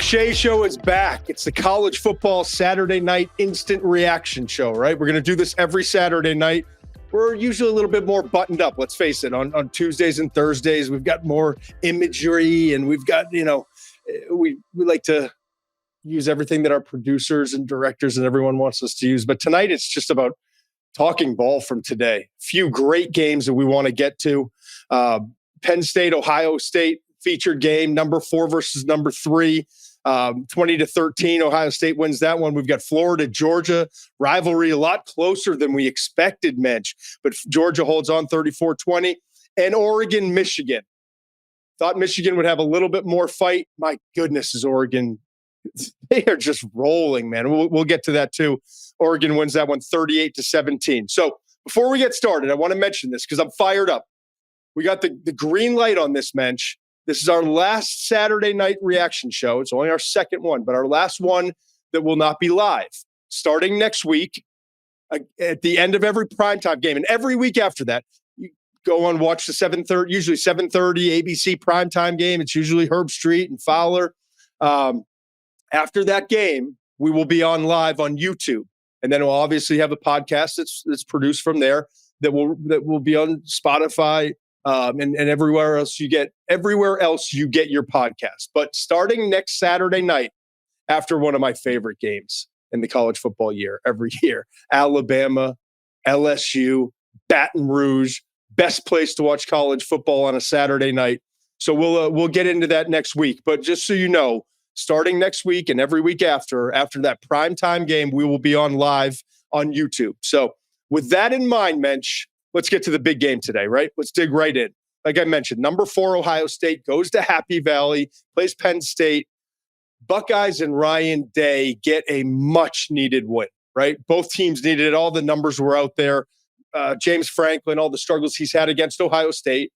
McShay Show is back. It's the college football Saturday night instant reaction show, right? We're going to do this every Saturday night. We're usually a little bit more buttoned up, let's face it. On Tuesdays and Thursdays, we've got more imagery and we've got, we like to use everything that our producers and directors and everyone wants us to use. But tonight, it's just about talking ball from today. Few great games that we want to get to. Penn State, Ohio State featured game, number 4 versus number 3. 20-13, Ohio State wins that one. We've got Florida, Georgia, rivalry a lot closer than we expected, Muench. But Georgia holds on 34-20. And Oregon, Michigan. Thought Michigan would have a little bit more fight. My goodness, is Oregon. They are just rolling, man. We'll get to that too. Oregon wins that one 38-17. So before we get started, I want to mention this because I'm fired up. We got the green light on this, Muench. This is our last Saturday night reaction show. It's only our second one, but our last one that will not be live. Starting next week, at the end of every primetime game, and every week after that, you go on watch the 7:30, usually 7:30 ABC primetime game. It's usually Herb Street and Fowler. After that game, we will be on live on YouTube, and then we'll obviously have a podcast that's produced from there that will be on Spotify. And everywhere else you get your podcast. But starting next Saturday night, after one of my favorite games in the college football year, every year, Alabama, LSU, Baton Rouge, best place to watch college football on a Saturday night. So we'll get into that next week. But just so you know, starting next week and every week after that primetime game, we will be on live on YouTube. So with that in mind, Muench, let's get to the big game today, right? Let's dig right in. Like I mentioned, number 4, Ohio State goes to Happy Valley, plays Penn State. Buckeyes and Ryan Day get a much-needed win, right? Both teams needed it. All the numbers were out there. James Franklin, all the struggles he's had against Ohio State,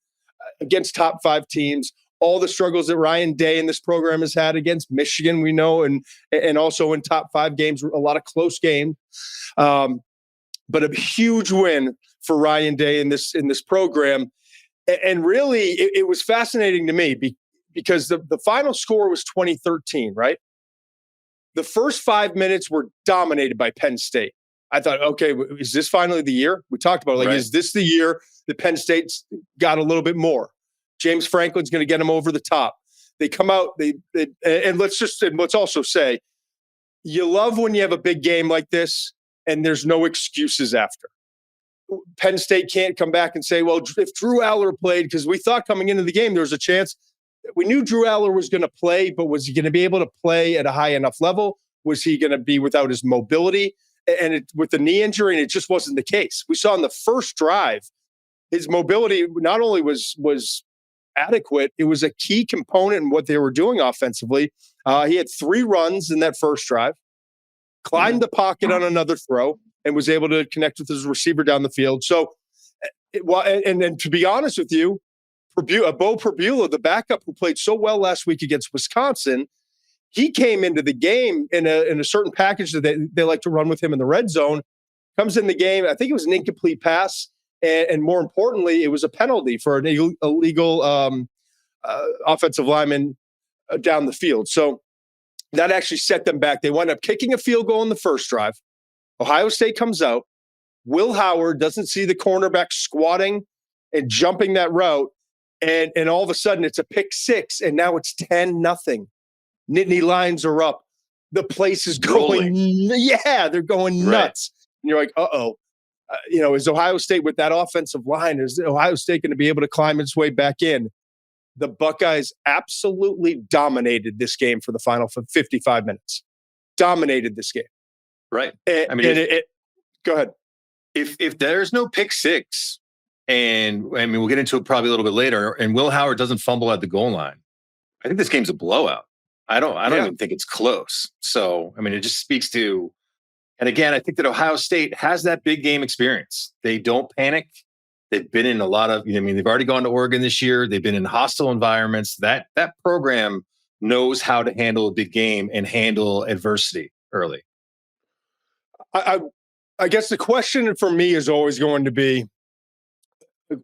against top 5 teams, all the struggles that Ryan Day in this program has had against Michigan, we know, and also in top 5 games, a lot of close games. But a huge win for Ryan Day in this program. And really, it was fascinating to me because the final score was 20-13, right? The first 5 minutes were dominated by Penn State. I thought, okay, is this finally the year? We talked about it, right. Is this the year that Penn State's got a little bit more? James Franklin's going to get them over the top. They come out, and let's also say, you love when you have a big game like this and there's no excuses after. Penn State can't come back and say, well, if Drew Aller played, because we thought coming into the game, there was a chance. We knew Drew Aller was going to play, but was he going to be able to play at a high enough level? Was he going to be without his mobility? And with the knee injury, and it just wasn't the case. We saw in the first drive, his mobility not only was adequate, it was a key component in what they were doing offensively. He had 3 runs in that first drive, climbed the pocket on another throw, and was able to connect with his receiver down the field. So, and to be honest with you, Bo Prabula, the backup who played so well last week against Wisconsin, he came into the game in a certain package that they like to run with him in the red zone. Comes in the game, I think it was an incomplete pass, and more importantly, it was a penalty for an illegal offensive lineman down the field. So that actually set them back. They wound up kicking a field goal in the first drive. Ohio State comes out. Will Howard doesn't see the cornerback squatting and jumping that route. And all of a sudden it's a pick 6, and now it's 10-0. Nittany Lions are up. The place is going, they're going nuts. Right. And you're like, uh-oh. Is Ohio State with that offensive line, is Ohio State going to be able to climb its way back in? The Buckeyes absolutely dominated this game for the final 55 minutes. Dominated this game. Right. Go ahead. If there's no pick 6, and we'll get into it probably a little bit later, and Will Howard doesn't fumble at the goal line, I think this game's a blowout. I don't even think it's close. So, it just speaks to, and again, I think that Ohio State has that big game experience. They don't panic. They've been in a lot of, they've already gone to Oregon this year. They've been in hostile environments. That program knows how to handle a big game and handle adversity early. I guess the question for me is always going to be,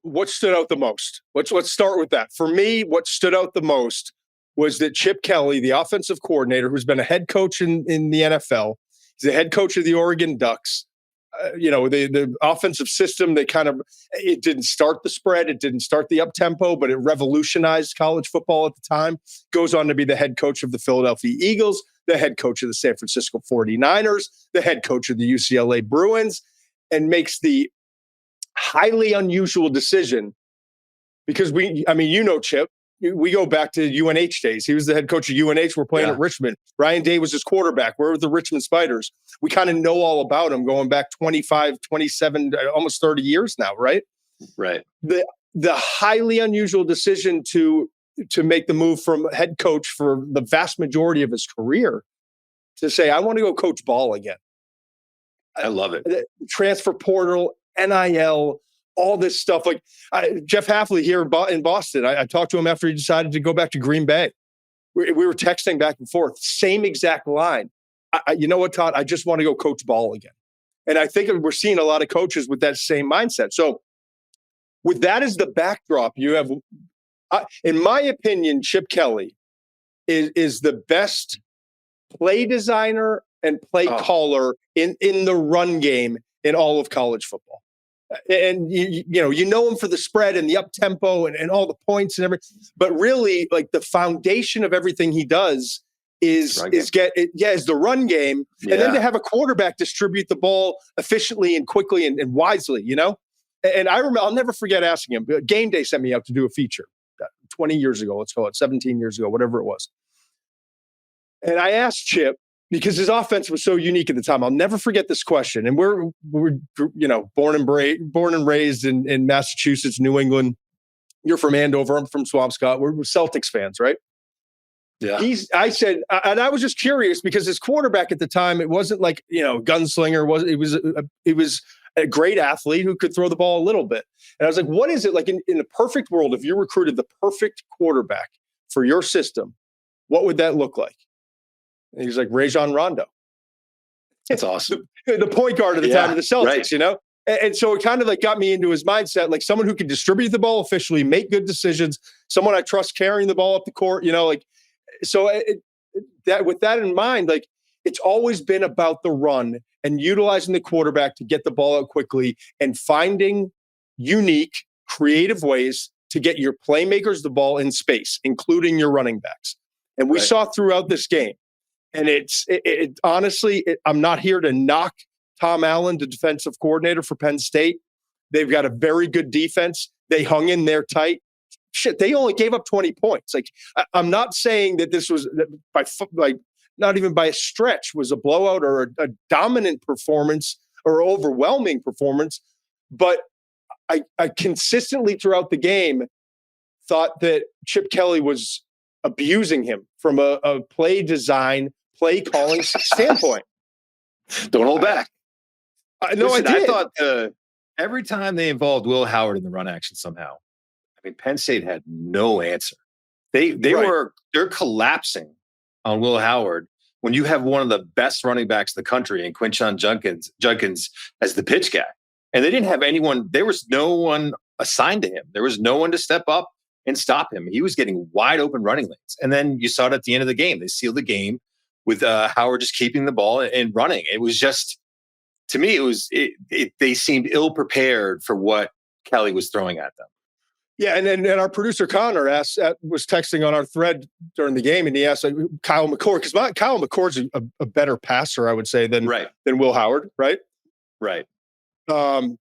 what stood out the most? Let's start with that. For me, what stood out the most was that Chip Kelly, the offensive coordinator, who's been a head coach in the NFL, he's the head coach of the Oregon Ducks. The offensive system, it didn't start the spread. It didn't start the up-tempo, but it revolutionized college football at the time. Goes on to be the head coach of the Philadelphia Eagles, the head coach of the San Francisco 49ers, the head coach of the UCLA Bruins, and makes the highly unusual decision because Chip, we go back to UNH days. He was the head coach of UNH. We're playing at Richmond. Ryan Day was his quarterback. Where were the Richmond Spiders? We kind of know all about him going back 25, 27, almost 30 years now, right? Right. The highly unusual decision to make the move from head coach for the vast majority of his career to say, I want to go coach ball again. I love it. Transfer portal, NIL, all this stuff. Like Jeff Hafley here in Boston, I talked to him after he decided to go back to Green Bay. We were texting back and forth, same exact line. You know what, Todd? I just want to go coach ball again. And I think we're seeing a lot of coaches with that same mindset. So with that as the backdrop, you have, in my opinion, Chip Kelly is the best play designer and play caller in the run game in all of college football. And you know him for the spread and the up tempo and all the points and everything, but really like the foundation of everything he does is the run game, and then to have a quarterback distribute the ball efficiently and quickly and wisely, And I remember, I'll never forget asking him. Game Day sent me out to do a feature 20 years ago, let's call it 17 years ago, whatever it was. And I asked Chip, because his offense was so unique at the time. I'll never forget this question. And we're born and raised in Massachusetts, New England. You're from Andover. I'm from Swampscott. We're Celtics fans, right? Yeah. I said, and I was just curious because his quarterback at the time, it wasn't like, gunslinger. It was a great athlete who could throw the ball a little bit. And I was like, what is it like in the perfect world? If you recruited the perfect quarterback for your system, what would that look like? And he was like, Rajon Rondo. That's awesome. The point guard at the time of the Celtics, right. And so it kind of like got me into his mindset, like someone who can distribute the ball efficiently, make good decisions, someone I trust carrying the ball up the court, So with that in mind, like it's always been about the run and utilizing the quarterback to get the ball out quickly and finding unique, creative ways to get your playmakers the ball in space, including your running backs. And we saw throughout this game. And honestly, I'm not here to knock Tom Allen, the defensive coordinator for Penn State. They've got a very good defense. They hung in there tight. Shit, they only gave up 20 points. Like, I'm not saying that this was not even by a stretch was a blowout or a dominant performance or overwhelming performance. But I consistently throughout the game thought that Chip Kelly was abusing him from a play design, play calling standpoint. Don't hold back. Listen, I thought every time they involved Will Howard in the run action somehow, Penn State had no answer. They're collapsing on Will Howard when you have one of the best running backs in the country in Quinshon Judkins as the pitch guy. And they didn't have anyone. There was no one assigned to him. There was no one to step up and stop him. He was getting wide open running lanes. And then you saw it at the end of the game. They sealed the game with Howard just keeping the ball and running. It was just, to me, they seemed ill prepared for what Kelly was throwing at them. Yeah, and our producer Conor was texting on our thread during the game, and he asked Kyle McCord, because Kyle McCord's a better passer, I would say, than Will Howard, right? Right. And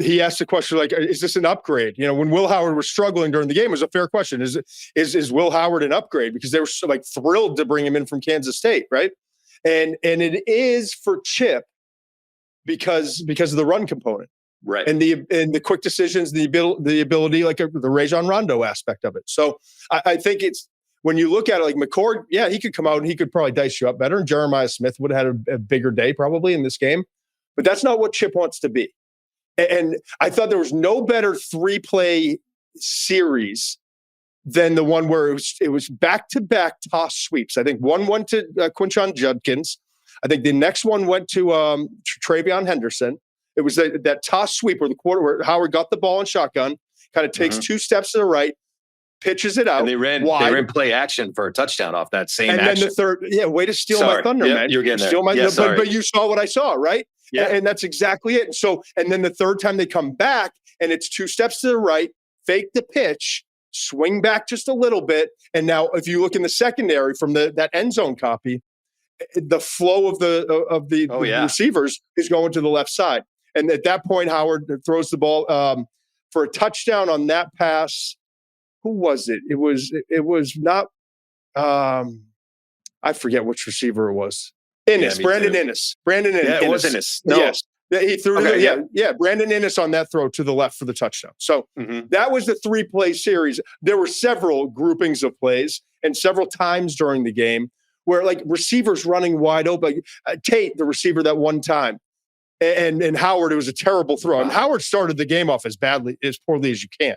he asked the question, like, is this an upgrade? When Will Howard was struggling during the game, it was a fair question. Is Will Howard an upgrade? Because they were so, like, thrilled to bring him in from Kansas State, right? And it is for Chip because of the run component. Right. And the quick decisions, the ability, like the Rajon Rondo aspect of it. So I think it's, when you look at it, like McCord, yeah, he could come out and he could probably dice you up better. And Jeremiah Smith would have had a bigger day probably in this game. But that's not what Chip wants to be. And I thought there was no better 3-play series than the one where it was back-to-back toss sweeps. I think one went to Quinshon Judkins. I think the next one went to Travion Henderson. It was that toss sweep where Howard got the ball in shotgun, kind of takes 2 steps to the right, pitches it out. And they ran play action for a touchdown off that same action. And then the third, way to steal my thunder, man. You're getting steal there. But you saw what I saw, right? Yeah. And that's exactly it. And then the third time they come back and it's 2 steps to the right, fake the pitch, swing back just a little bit. And now if you look in the secondary from that end zone copy, the flow of the receivers is going to the left side. And at that point, Howard throws the ball for a touchdown on that pass. Who was it? It was not I forget which receiver it was. Brandon Inniss. Yeah, it was Inniss. No. Yes. He threw Brandon Inniss on that throw to the left for the touchdown. So that was the 3-play series. There were several groupings of plays and several times during the game where like receivers running wide open. Tate, the receiver that one time, and Howard, it was a terrible throw. Wow. And Howard started the game off as poorly as you can.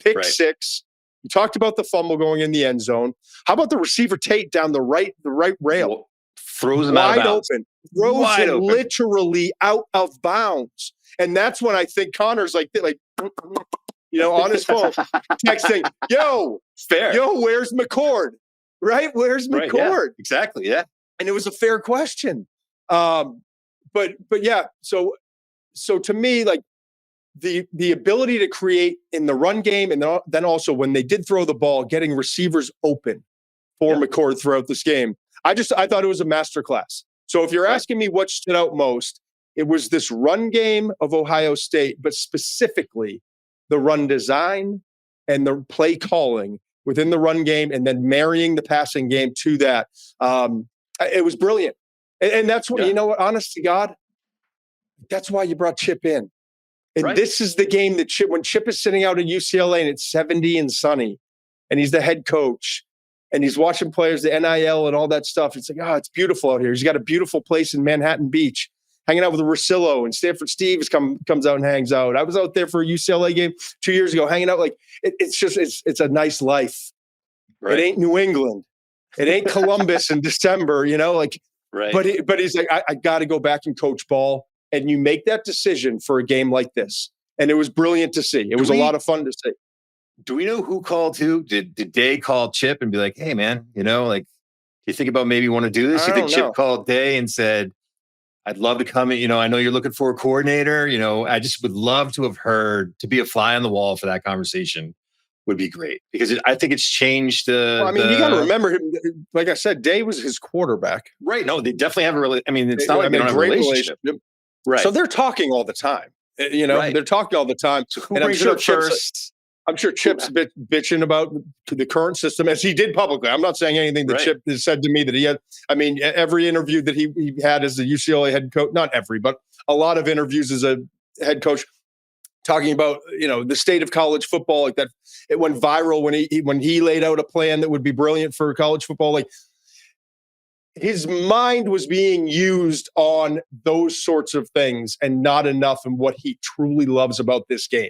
Pick 6. You talked about the fumble going in the end zone. How about the receiver Tate down the right rail? Throws him out of bounds. Throws him literally out of bounds. And that's when I think Conor's like on his phone, texting, where's McCord? Right? Where's McCord? Yeah, exactly. Yeah. And it was a fair question. But yeah, so to me, like the ability to create in the run game, and then also when they did throw the ball, getting receivers open for McCord throughout this game. I thought it was a masterclass. So if you're asking me what stood out most, it was this run game of Ohio State, but specifically the run design and the play calling within the run game, and then marrying the passing game to that. It was brilliant. And that's what, honest to God, that's why you brought Chip in. And this is the game that when Chip is sitting out at UCLA and it's 70 and sunny, and he's the head coach, and he's watching players, the NIL and all that stuff. It's like, it's beautiful out here. He's got a beautiful place in Manhattan Beach, hanging out with Russillo, and Stanford Steve comes out and hangs out. I was out there for a UCLA game 2 years ago, hanging out. Like it's a nice life. Right. It ain't New England. It ain't Columbus in December, Right. But he's like, I got to go back and coach ball. And you make that decision for a game like this. And it was brilliant to see. It was a lot of fun to see. Do we know who called who? Did Day call Chip and be like, hey, man, do you think about maybe want to do this? You think Chip called Day and said, I'd love to come in. I know you're looking for a coordinator. I just would love to have heard, to be a fly on the wall for that conversation would be great. Because I think it's changed you got to remember him. Like I said, Day was his quarterback. Right. No, they definitely have it's not like they don't have a relationship. Right. So they're talking all the time. They're talking all the time. So who brings it up first? I'm sure Chip's bitching about the current system, as he did publicly. I'm not saying anything that Chip has said to me that he had. I mean, every interview that he had as the UCLA head coach, not every, but a lot of interviews as a head coach, talking about the state of college football, like that. It went viral when he laid out a plan that would be brilliant for college football. Like his mind was being used on those sorts of things, and not enough in what he truly loves about this game.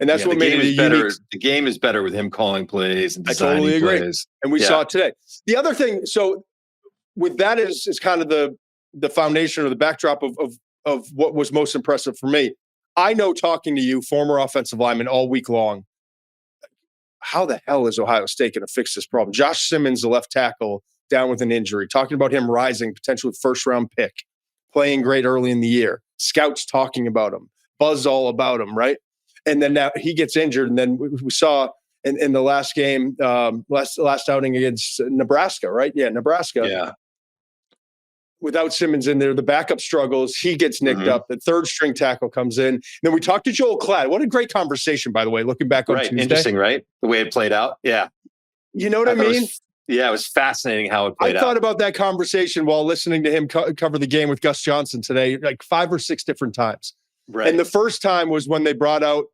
And that's what made it better. The game is better with him calling plays and designing plays. I totally agree. And we saw it today. The other thing, so with that is kind of the foundation or the backdrop of what was most impressive for me. I know, talking to you, former offensive lineman, all week long, how the hell is Ohio State going to fix this problem? Josh Simmons, the left tackle, down with an injury, talking about him rising, potentially first-round pick, playing great early in the year. Scouts talking about him, buzz all about him, right? And then now he gets injured. And then we saw in the last game, last outing against Nebraska, right? Yeah, Nebraska. Yeah. Without Simmons in there, the backup struggles. He gets nicked up. The third string tackle comes in. Then we talked to Joel Klatt. What a great conversation, by the way, looking back on Tuesday. Interesting, right? The way it played out. Yeah. You know what I mean? It was fascinating how it played out. I thought about that conversation while listening to him cover the game with Gus Johnson today, like 5 or 6 different times. Right. And the first time was when they brought out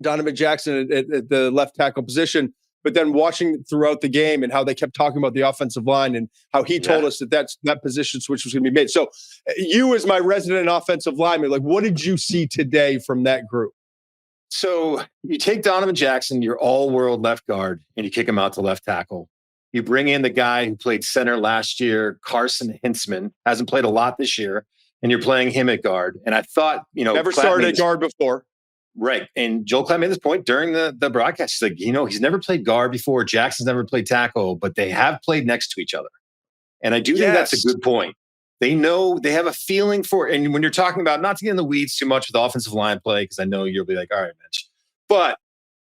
Donovan Jackson at the left tackle position, but then watching throughout the game and how they kept talking about the offensive line and how he told us that position switch was going to be made. So you, as my resident offensive lineman, like, what did you see today from that group? So you take Donovan Jackson, your all-world left guard, and you kick him out to left tackle. You bring in the guy who played center last year, Carson Hintzman, hasn't played a lot this year, and you're playing him at guard. And I thought, never started at guard before. Right. And Joel Klatt made this point during the broadcast. He's like, he's never played guard before. Jackson's never played tackle, but they have played next to each other. And I do think that's a good point. They know, they have a feeling for it. And when you're talking about, not to get in the weeds too much with offensive line play, because I know you'll be like, all right, Mitch. But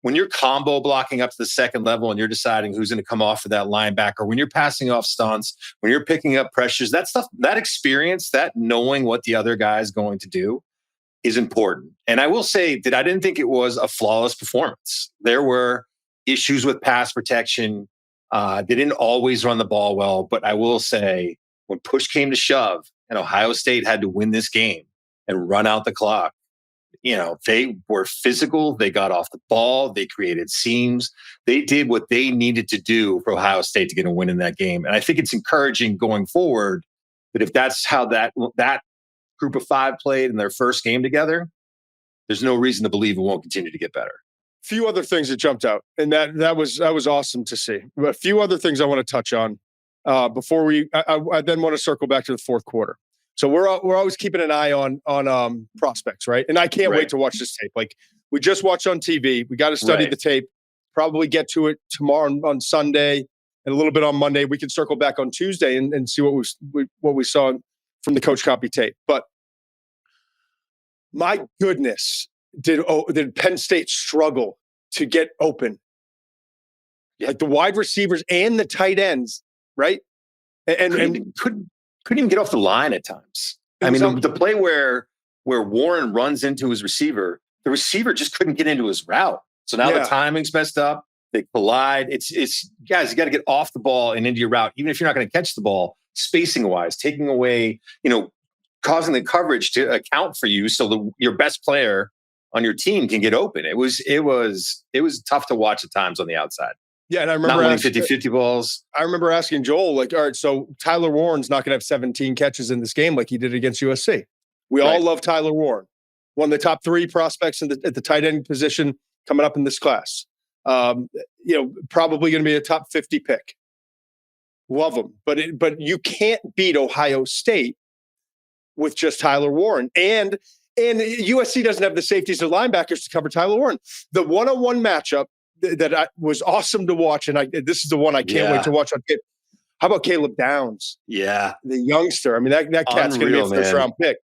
when you're combo blocking up to the second level and you're deciding who's going to come off for that linebacker, when you're passing off stunts, when you're picking up pressures, that stuff, that experience, that knowing what the other guy is going to do is important. And I will say that I didn't think it was a flawless performance. There were issues with pass protection. They didn't always run the ball well, but I will say when push came to shove and Ohio State had to win this game and run out the clock, they were physical. They got off the ball. They created seams. They did what they needed to do for Ohio State to get a win in that game. And I think it's encouraging going forward that if that's how that group of five played in their first game together, there's no reason to believe it won't continue to get better. Few other things that jumped out, and that was awesome to see. A few other things I want to touch on before I then want to circle back to the fourth quarter. So we're always keeping an eye on prospects, right? And I can't wait to watch this tape. Like we just watched on TV. We got to study the tape. Probably get to it tomorrow on Sunday and a little bit on Monday. We can circle back on Tuesday and see what we saw from the coach copy tape. But my goodness, did Penn State struggle to get open? Like the wide receivers and the tight ends, right? And couldn't even get off the line at times. I mean, the play where Warren runs into his receiver, the receiver just couldn't get into his route. So now the timing's messed up. They collide. It's guys, you got to get off the ball and into your route, even if you're not going to catch the ball, spacing wise, taking away, causing the coverage to account for you so your best player on your team can get open. It was tough to watch at times on the outside. Yeah, and I remember not winning 50-50 balls. I remember asking Joel, like, all right, so Tyler Warren's not going to have 17 catches in this game like he did against USC. We all love Tyler Warren, one of the top 3 prospects at the tight end position coming up in this class. Probably going to be a top 50 pick. Love him, but you can't beat Ohio State with just Tyler Warren, and USC doesn't have the safeties or linebackers to cover Tyler Warren. The one-on-one matchup that was awesome to watch, and this is the one I can't wait to watch on tape. How about Caleb Downs? Yeah, the youngster. I mean, that cat's going to be a first-round pick.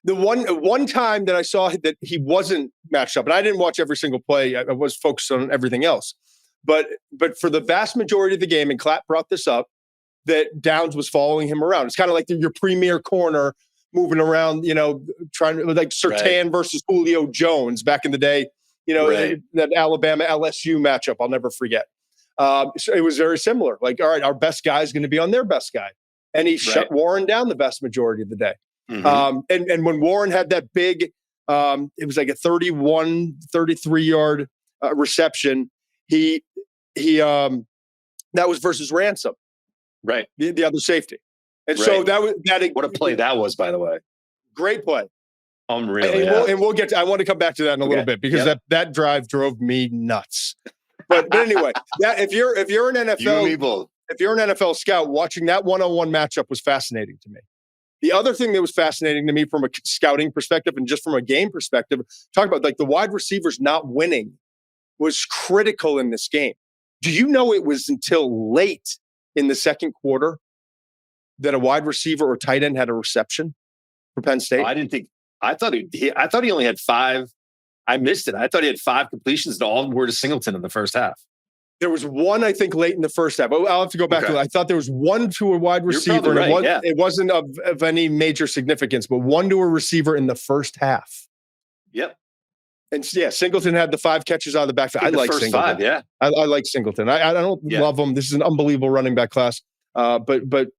The one time that I saw that he wasn't matched up, and I didn't watch every single play. I was focused on everything else. But for the vast majority of the game, and Klatt brought this up, that Downs was following him around. It's kind of like your premier corner moving around, trying to, like Surtain versus Julio Jones back in the day. That Alabama LSU matchup, I'll never forget. So it was very similar. Like, all right, our best guy is going to be on their best guy. And he shut Warren down the vast majority of the day. Mm-hmm. And when Warren had that big, it was like a 33-yard reception, he that was versus Ransom. Right. The other safety. And so that was that. What a play that was, by the way. Great play. Unreal. And we'll get to, I want to come back to that in a little bit because that drive drove me nuts. But anyway, if you're an NFL scout, watching that one-on-one matchup was fascinating to me. The other thing that was fascinating to me from a scouting perspective and just from a game perspective, talk about like the wide receivers not winning was critical in this game. Do you know it was until late in the second quarter that a wide receiver or tight end had a reception for Penn State? I thought he only had 5. I missed it. I thought he had 5 completions, and all of them were to Singleton in the first half. There was one, I think, late in the first half. I'll have to go back to it. I thought there was one to a wide receiver. Right, it wasn't of any major significance, but one to a receiver in the first half. Yep. And Singleton had the 5 catches out of the backfield. I like Singleton. 5, I like Singleton. I don't love him. This is an unbelievable running back class. But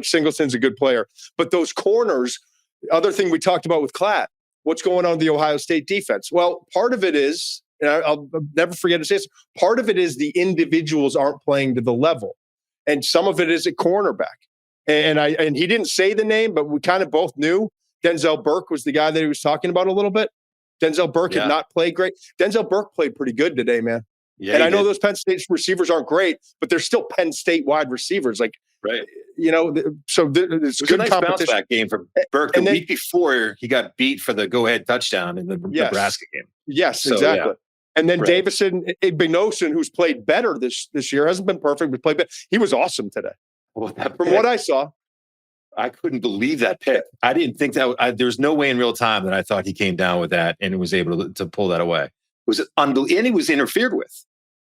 Singleton's a good player. But those corners, the other thing we talked about with Klatt, what's going on with the Ohio State defense? Well, part of it is, and I'll never forget to say this, part of it is the individuals aren't playing to the level. And some of it is at cornerback. And he didn't say the name, but we kind of both knew Denzel Burke was the guy that he was talking about a little bit. Denzel Burke had not played great. Denzel Burke played pretty good today, man. Yeah, and I know those Penn State receivers aren't great, but they're still Penn State wide receivers. Like, It's It was good a nice bounce competition. back game for Burke. The week before, he got beat for the go-ahead touchdown in the Nebraska game. Yes, So, exactly. yeah. And then Right. Davison Igbinosun, who's played better this year, hasn't been perfect, but played better. He was awesome today. Well, From what I saw. I couldn't believe that pick. I didn't think that there's no way in real time that I thought he came down with that and was able to pull that away. It was unbelievable. And he was interfered with.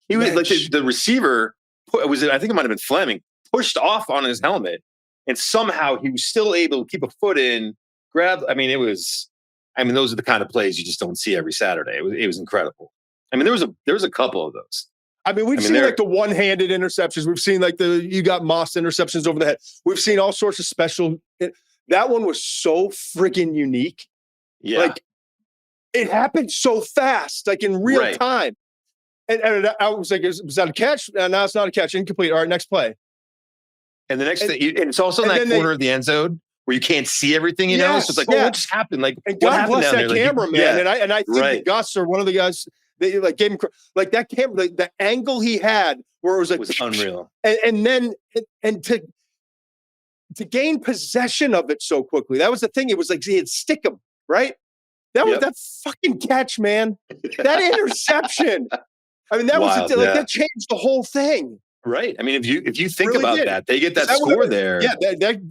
He was like the receiver, I think it might have been Fleming, pushed off on his helmet. And somehow he was still able to keep a foot in, grab. Those are the kind of plays you just don't see every Saturday. It was incredible. There was a couple of those. We've seen like the one-handed interceptions. We've seen like you got Moss interceptions over the head. We've seen all sorts of special. That one was so friggin' unique. Yeah. Like it happened so fast, like in real time. And I was like, was that a catch? No, it's not a catch. Incomplete. All right, next play. And the next thing, and it's also in that corner of the end zone where you can't see everything, So it's like, what just happened? Like, and what God happened bless down that there? camera, man. And I think Gus or one of the guys, they like gave him like that camera, like the angle he had where it was like unreal. And then to gain possession of it so quickly. That was the thing. It was like he'd stick him, right? That was that fucking catch, man. That interception. That was that changed the whole thing. Right. If you think about that, they get that score there. Yeah,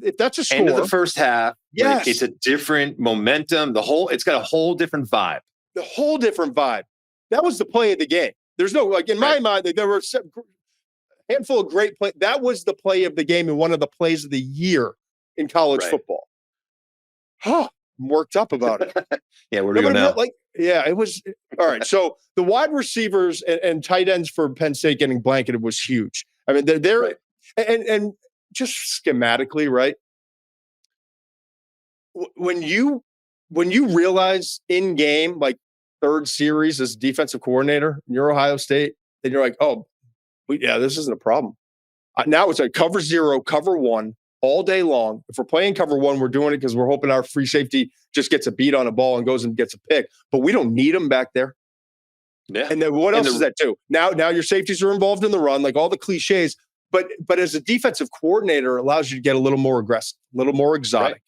if that's a score. End of the first half. Yes. It's a different momentum. It's got a whole different vibe. The whole different vibe. That was the play of the game. There's no, like in my mind, there were a handful of great plays. That was the play of the game and one of the plays of the year in college football. I'm worked up about it. Yeah, where do we go now? It was all right. So the wide receivers and tight ends for Penn State getting blanketed was huge. They're right. and just schematically, right? When you realize in game, like third series as defensive coordinator, and you're Ohio State, and you're like, this isn't a problem. Now it's like cover 0, cover 1 all day long. If we're playing cover 1, we're doing it because we're hoping our free safety just gets a beat on a ball and goes and gets a pick. But we don't need them back there. Yeah. And then what else is that too? Now your safeties are involved in the run, like all the cliches. But as a defensive coordinator, it allows you to get a little more aggressive, a little more exotic.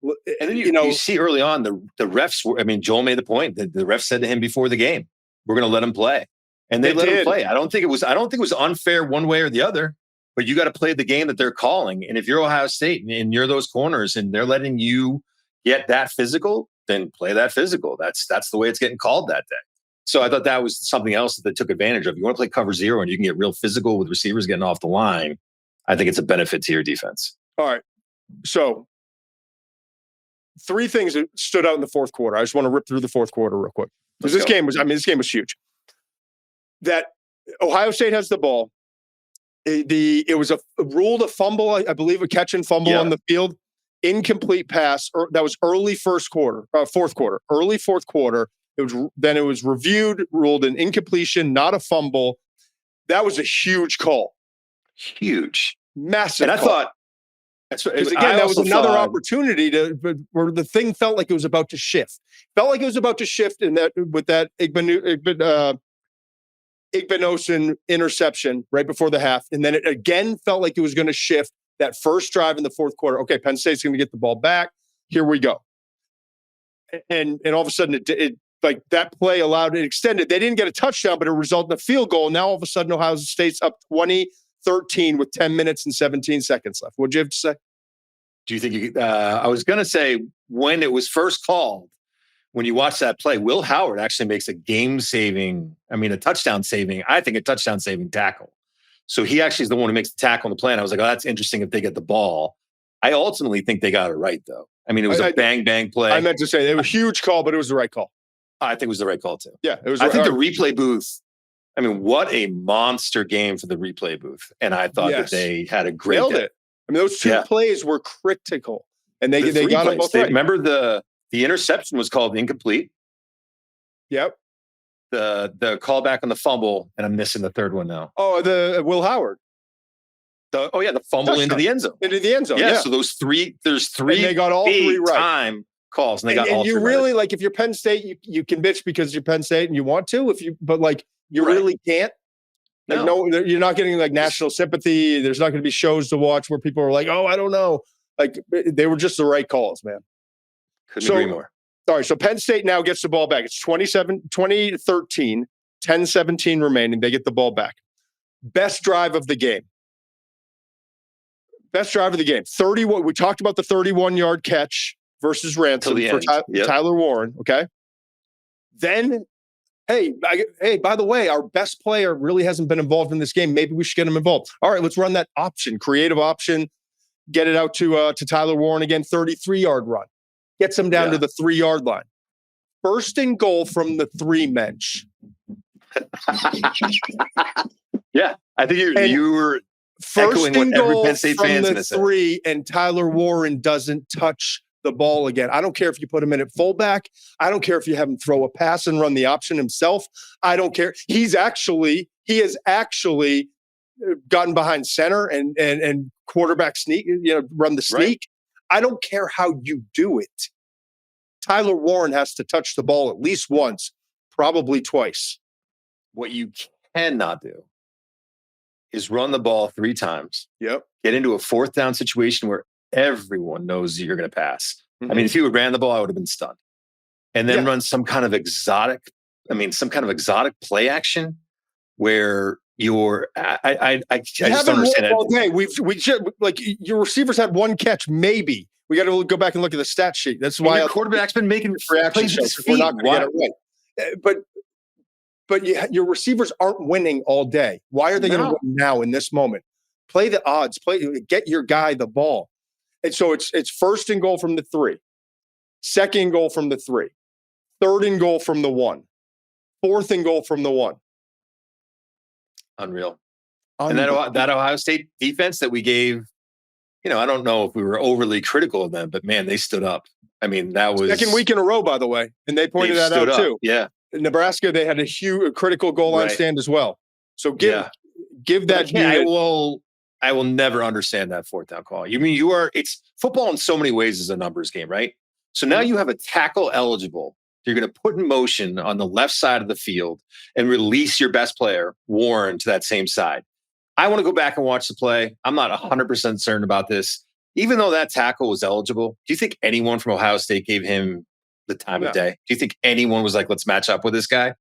Right. And then you see early on the refs were, Joel made the point that the ref said to him before the game, we're going to let him play. And they let him play. I don't think it was unfair one way or the other, but you got to play the game that they're calling. And if you're Ohio State and you're those corners and they're letting you get that physical, then play that physical. That's the way it's getting called that day. So I thought that was something else that they took advantage of. You want to play cover 0 and you can get real physical with receivers getting off the line. I think it's a benefit to your defense. All right. So 3 things that stood out in the fourth quarter. I just want to rip through the fourth quarter real quick. Because this game was huge. That Ohio State has the ball. It was ruled a fumble, I believe, a catch and fumble on the field. Incomplete pass. That was early fourth quarter. Early fourth quarter. It was reviewed, ruled an incompletion, not a fumble. That was a huge call. Huge. Massive. And I thought, because again, that was another opportunity where the thing felt like it was about to shift. Felt like it was about to shift in that with that Igbinosun interception right before the half, and then it again felt like it was going to shift that first drive in the fourth quarter. Okay, Penn State's going to get the ball back. Here we go. And all of a sudden, it like that play allowed it extended. They didn't get a touchdown, but it resulted in a field goal. Now all of a sudden, Ohio State's up 20-13 with 10 minutes and 17 seconds left. What'd you have to say? Do you think I was going to say when it was first called, when you watch that play, Will Howard actually makes a a touchdown saving tackle. So he actually is the one who makes the tackle on the play. And I was like, that's interesting if they get the ball. I ultimately think they got it right, though. It was a bang play. I meant to say it was a huge call, but it was the right call. I think it was the right call, too. Yeah, it was. I think the replay booth, what a monster game for the replay booth. And I thought that they had a great Nailed day. it. Those 2 plays were critical. And they got them both right. Remember the interception was called incomplete. Yep. The callback on the fumble, and I'm missing the third one now. Oh, the Will Howard. The fumble Touchdown. into the end zone. Yeah. So there's 3 and they got all 3 right. Time calls, and they got all 3 you really right. if you're Penn State, you can bitch because you're Penn State and you want to. You really can't. Like, no, you're not getting like national sympathy. There's not going to be shows to watch where people are like, oh, I don't know. Like, they were just the right calls, man. Couldn't agree more. All right, so Penn State now gets the ball back. It's 2013, 10-17 remaining. They get the ball back. Best drive of the game. 31. We talked about the 31-yard catch versus Ransom for Tyler Warren, okay? Then, hey, by the way, our best player really hasn't been involved in this game. Maybe we should get him involved. All right, let's run that option, creative option, get it out to Tyler Warren again, 33-yard run. Gets him down to the 3-yard line. First and goal from the 3, Muench. Yeah, I think you were first and goal Penn State from fans the 3, and Tyler Warren doesn't touch the ball again. I don't care if you put him in at fullback. I don't care if you have him throw a pass and run the option himself. I don't care. He has actually gotten behind center and quarterback sneak, run the sneak. Right. I don't care how you do it. Tyler Warren has to touch the ball at least once, probably twice. What you cannot do is run the ball 3 times. Yep. Get into a 4th down situation where everyone knows you're going to pass. Mm-hmm. I mean, if you had ran the ball, I would have been stunned. And then run some kind of exotic play action where I just don't understand it. All day. We just, like, your receivers had 1 catch, maybe. We got to go back and look at the stat sheet. That's why your quarterback's been making plays with his feet. We're not going to get it right. But your receivers aren't winning all day. Why are they going to win now in this moment? Play the odds. Get your guy the ball. And so it's first and goal from the 3, second and goal from the 3, third and goal from the 1, fourth and goal from the 1. Unreal. And that Ohio State defense that we gave, I don't know if we were overly critical of them, but man, they stood up. I mean, that was second week in a row, by the way, and they pointed that out too. Yeah. In Nebraska, they had a huge critical goal line stand as well. So give that. I will never understand that 4th down call. It's football in so many ways is a numbers game, right? So now you have a tackle eligible. You're going to put in motion on the left side of the field and release your best player, Warren, to that same side. I want to go back and watch the play. I'm not 100% certain about this. Even though that tackle was eligible, do you think anyone from Ohio State gave him the time of day? Do you think anyone was like, let's match up with this guy?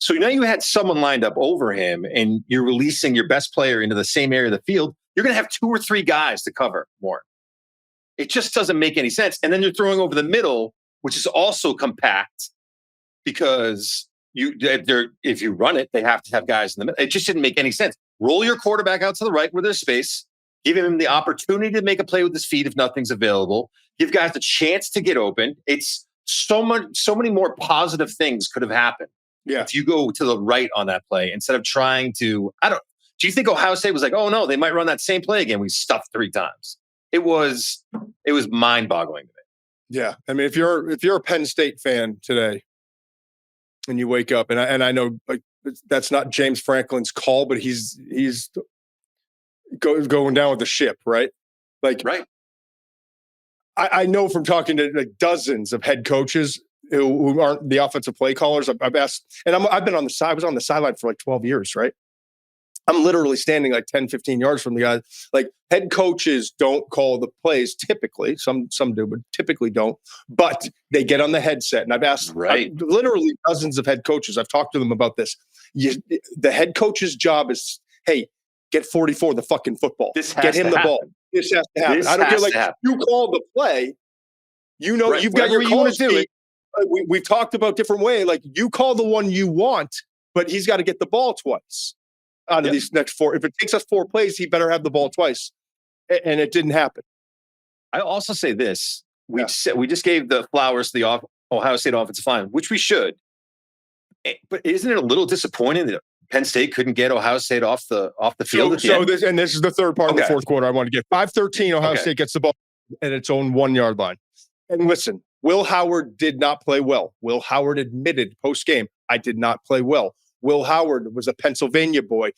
So now you had someone lined up over him and you're releasing your best player into the same area of the field. You're going to have 2 or 3 guys to cover Warren. It just doesn't make any sense. And then you're throwing over the middle, which is also compact because if you run it, they have to have guys in the middle. It just didn't make any sense. Roll your quarterback out to the right where there's space. Give him the opportunity to make a play with his feet if nothing's available. Give guys the chance to get open. It's so many more positive things could have happened. Yeah. If you go to the right on that play instead of trying to, do you think Ohio State was like, oh no, they might run that same play again? We stuffed 3 times. It was mind-boggling to me. Yeah. I mean, if you're a Penn State fan today and you wake up, and I know like that's not James Franklin's call, but he's going down with the ship, right? Like, right. I know from talking to like dozens of head coaches who aren't the offensive play callers. I've asked, and I've been on the side. I was on the sideline for like 12 years, right? I'm literally standing like 10, 15 yards from the guy. Like, head coaches don't call the plays typically. Some do, but typically don't. But they get on the headset. And I've asked literally dozens of head coaches. I've talked to them about this. The head coach's job is, hey, get 44 the fucking football. Get him the ball. This has to happen. I don't care. Like, you call the play, you've got your call to do it. We've talked about different way. Like, you call the one you want, but he's got to get the ball twice out of these next 4. If it takes us 4 plays, he better have the ball twice. And it didn't happen. I also say this. We just gave the flowers to the Ohio State offensive line, which we should. But isn't it a little disappointing that Penn State couldn't get Ohio State off the field? This is the third part of the fourth quarter I want to get. 5:13, Ohio State gets the ball at its own 1-yard line. And listen, Will Howard did not play well. Will Howard admitted post-game, I did not play well. Will Howard was a Pennsylvania boy,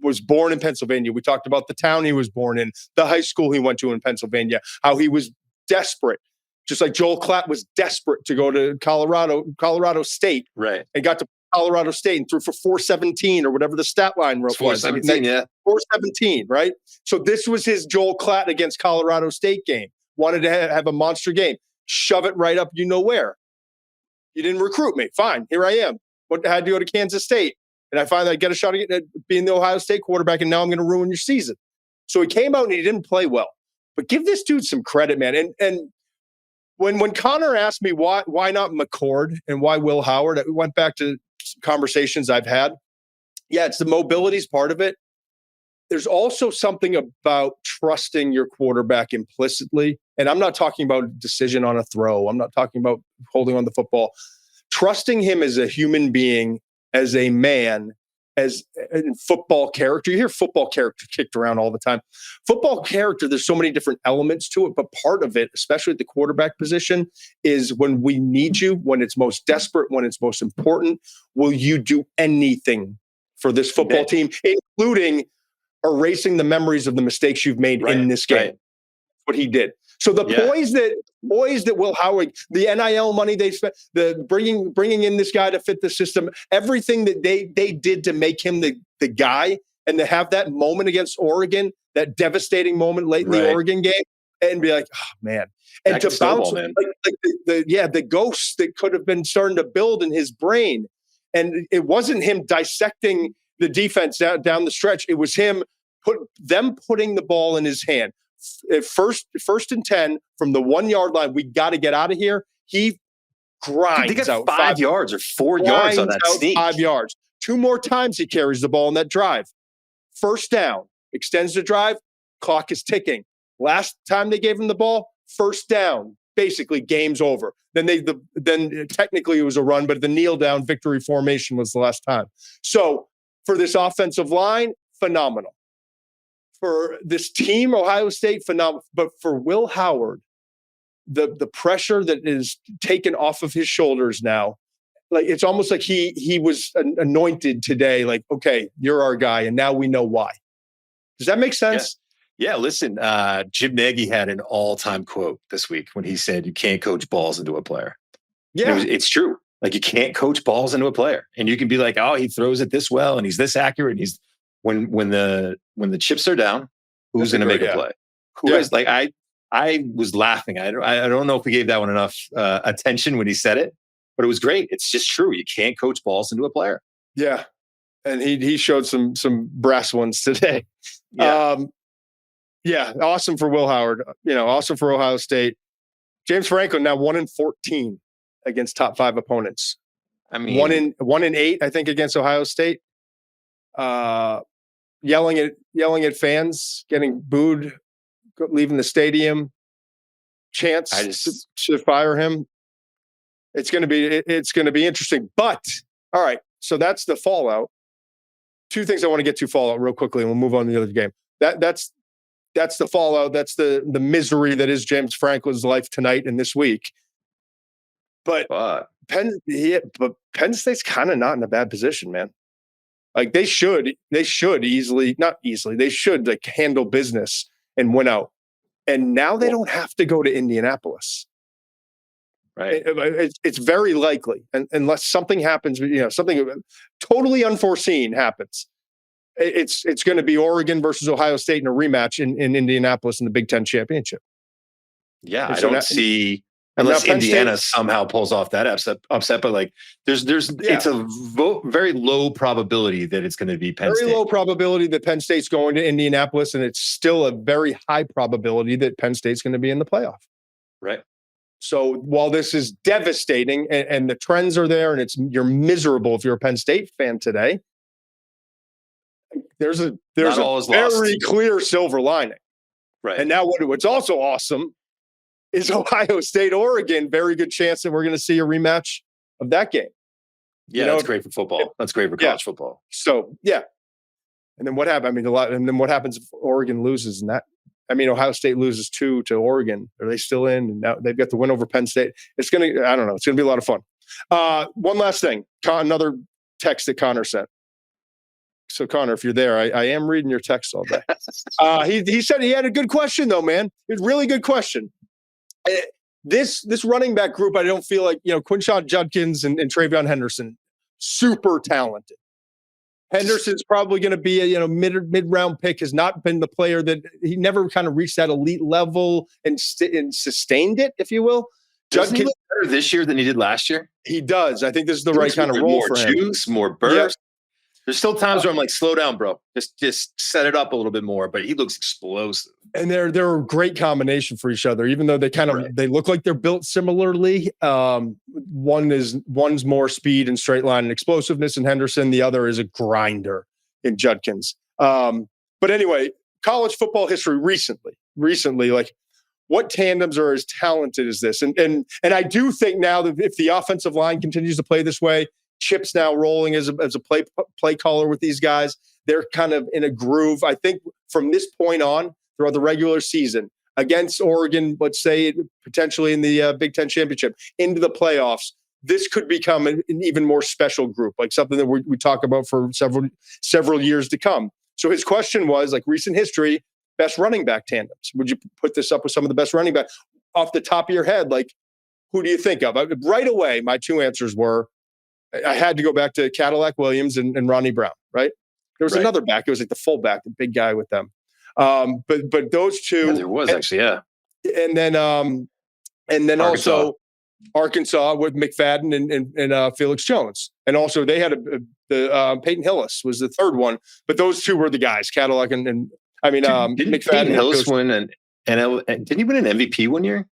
was born in Pennsylvania. We talked about the town he was born in, the high school he went to in Pennsylvania, how he was desperate, just like Joel Klatt was desperate to go to Colorado State, right? And got to Colorado State and threw for 417 or whatever the stat line was. 417, yeah. 417, right? So this was his Joel Klatt against Colorado State game. Wanted to have a monster game. Shove it right up where. You didn't recruit me. Fine, here I am. I had to go to Kansas State. And I finally get a shot at being the Ohio State quarterback, and now I'm going to ruin your season. So he came out and he didn't play well. But give this dude some credit, man. And when Conor asked me why not McCord and why Will Howard, we went back to conversations I've had. Yeah, it's the mobility's part of it. There's also something about trusting your quarterback implicitly. And I'm not talking about a decision on a throw. I'm not talking about holding on the football. Trusting him as a human being, as a man, as a football character. You hear football character kicked around all the time. Football character, there's so many different elements to it, but part of it, especially at the quarterback position, is when we need you, when it's most desperate, when it's most important, will you do anything for this football team, including erasing the memories of the mistakes you've made in this game? Right. What he did. So the poise that Will Howard, the NIL money they spent, the bringing in this guy to fit the system, everything that they did to make him the guy, and to have that moment against Oregon, that devastating moment late in the Oregon game, and be like, oh man, and that to bounce the ghosts that could have been starting to build in his brain, and it wasn't him dissecting the defense down the stretch. It was him putting the ball in his hand. First and 10 from the 1 yard line. We got to get out of here. He grinds they got out 5 yards or 4 yards on that sneak. 5 yards. 2 more times he carries the ball in that drive. First down, extends the drive. Clock is ticking. Last time they gave him the ball, first down. Basically, game's over. Then technically it was a run, but the kneel down victory formation was the last time. So for this offensive line, phenomenal. For this team, Ohio State, phenomenal. But for Will Howard, the pressure that is taken off of his shoulders now, like it's almost like he was anointed today. Like, okay, you're our guy, and now we know why. Does that make sense? Yeah. Listen, Jim Nagy had an all-time quote this week when he said, "You can't coach balls into a player." Yeah, it's true. Like you can't coach balls into a player, and you can be like, "Oh, he throws it this well, and he's this accurate, and he's." When the chips are down, who's going to make a play? Who is like I was laughing. I don't know if we gave that one enough attention when he said it, but it was great. It's just true. You can't coach balls into a player. Yeah, and he showed some brass ones today. Awesome for Will Howard. Awesome for Ohio State. James Franklin now 1-14 against top 5 opponents. I mean, 1-8, I think, against Ohio State. Yelling at fans, getting booed, leaving the stadium, chants to fire him. It's going to be interesting. But all right, so that's the fallout. 2 things I want to get to fallout real quickly, and we'll move on to the other game. That's the fallout. That's the misery that is James Franklin's life tonight and this week. But Penn State's kind of not in a bad position, man. Like they should easily, not easily, they should like handle business and win out. And now they don't have to go to Indianapolis. Right. It's very likely, unless something happens, something totally unforeseen happens. It's going to be Oregon versus Ohio State in a rematch in Indianapolis in the Big Ten championship. Yeah, I don't see. Unless Indiana somehow pulls off that upset, but like it's a very low probability that it's going to be Penn State. Very low probability that Penn State's going to Indianapolis, and it's still a very high probability that Penn State's going to be in the playoff. Right. So while this is devastating and the trends are there, and you're miserable if you're a Penn State fan today, there's a very clear silver lining. Right. And now what's also awesome is Ohio State, Oregon. Very good chance that we're going to see a rematch of that game. Yeah, that's great for football. That's great for college football. So, yeah. And then what happens? And then what happens if Oregon loses? And Ohio State loses 2 to Oregon. Are they still in? And now they've got the win over Penn State. It's going to, I don't know. It's going to be a lot of fun. One last thing. Another text that Conor sent. So, Conor, if you're there, I am reading your text all day. He said he had a good question, though, man. It's a really good question. This running back group, I don't feel like, Quinshon Judkins and Travion Henderson, super talented. Henderson's probably going to be a mid-round pick, has not been the player that he never kind of reached that elite level and sustained it, if you will. Doesn't he look better this year than he did last year? He does. I think this is the right kind of role for him. More juice, more burst. Yep. There's still times where I'm like, slow down, bro. Just set it up a little bit more. But he looks explosive. And they're a great combination for each other, even though they they look like they're built similarly. One's more speed and straight line and explosiveness in Henderson. The other is a grinder in Judkins. But anyway, college football history recently, like what tandems are as talented as this? And I do think now that if the offensive line continues to play this way, Chip's now rolling as a play caller with these guys. They're kind of in a groove. I think from this point on, throughout the regular season, against Oregon, let's say potentially in the Big Ten championship, into the playoffs, this could become an even more special group, like something that we talk about for several years to come. So his question was, like, recent history, best running back tandems. Would you put this up with some of the best running back off the top of your head? Like, who do you think of? Right away, my two answers were, I had to go back to Cadillac Williams and Ronnie Brown, right? There was another back. It was like the fullback, the big guy with them. But those two. Yeah, there was actually, yeah. And then Arkansas. Also Arkansas with McFadden and Felix Jones. And also they had Peyton Hillis was the third one. But those two were the guys, Cadillac and McFadden. Peyton Hillis win didn't he win an MVP one year?